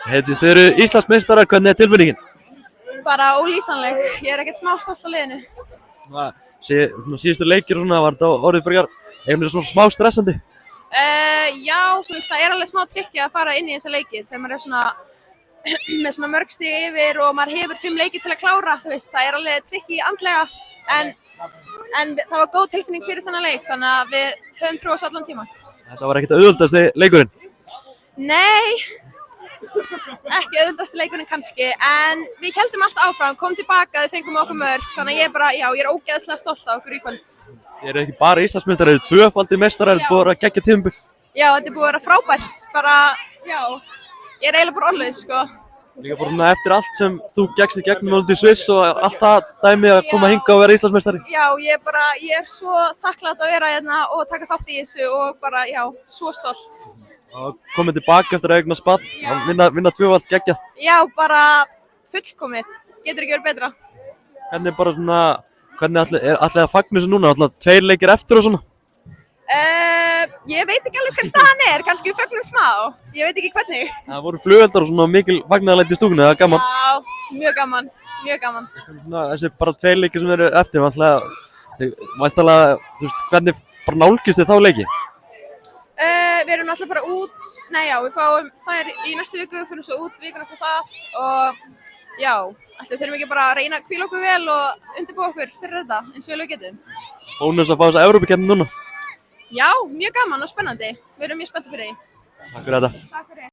Heiðdís, þið eru Íslandsmeistarar, hvernig er tilfinningin? Bara ólýsanleg, ég er ekkert smá stolt á liðinu. Síðustu leikir og svona, var þetta orðið frekar einhvern veginn svona smá stressandi? Já, þú veist, það er alveg smá trikki að fara inn í þessa leiki þegar maður er svona með svona mörg stig yfir og maður hefur 5 leiki til að klára, þú veist, það er alveg trikki andlega en það var góð tilfinning fyrir þennan leik þannig að við höfum trú á þessu allan tíma. Þetta var ekkert auðveldasti leikurinn? Nei, ekki auðveldasti leikurinn kannski, en við héldum allt áfram, komum tilbaka, við fengum okkur mörg, þannig að ég er bara, já, ég er ógeðslega stolt af okkur í kvöld. Þið eru ekki bara Íslandsmeistarar, þið eru tvöfaldir meistarar, búið að vera geggja tímabil. Já, þetta er búið að vera frábært, bara, já, ég er eiginlega bara orðlaus, sko. Líka bara svona eftir allt sem þú gekkst í gegnum út í Sviss og allt það dæmi að koma hingað og vera Íslandsmeistari. Já, ég er svo þakklátt að vera hérna og taka þátt í þessu og bara, já, svo stolt. Og komið tilbaka eftir að eignast barn og vinna tvöfalt geggja. Já, bara fullkomið, getur ekki verið betra. Hvernig bara svona, hvernig ætlið að fagna þessu núna, ætlið 2 leikir eftir og svona? Ég veit ekki alveg hver staðan er, kannski við fögnum smá, ég veit ekki hvernig. Það voru flugeldar og svona mikil fagnaðarlæti í stúkunni, það er gaman. Já, mjög gaman, mjög gaman. Svona, þessi bara 2 leikir sem eru eftir, væntanlega, þú veist, hvernig bara nálgist þið þá leiki? Við erum náttúrulega að fara út, við fáum þær í næstu viku, við fyrir svo út vikuna eftir það og já, við þurfum ekki bara að reyna að hvíla okkur vel og undirbúa okkur fyrir þetta eins og vel við getum. Bónus að fá þessa Evrópukeppni núna? Já, mjög gaman og spennandi. Við erum mjög spenntið fyrir því. Takk fyrir þetta. Takk fyrir.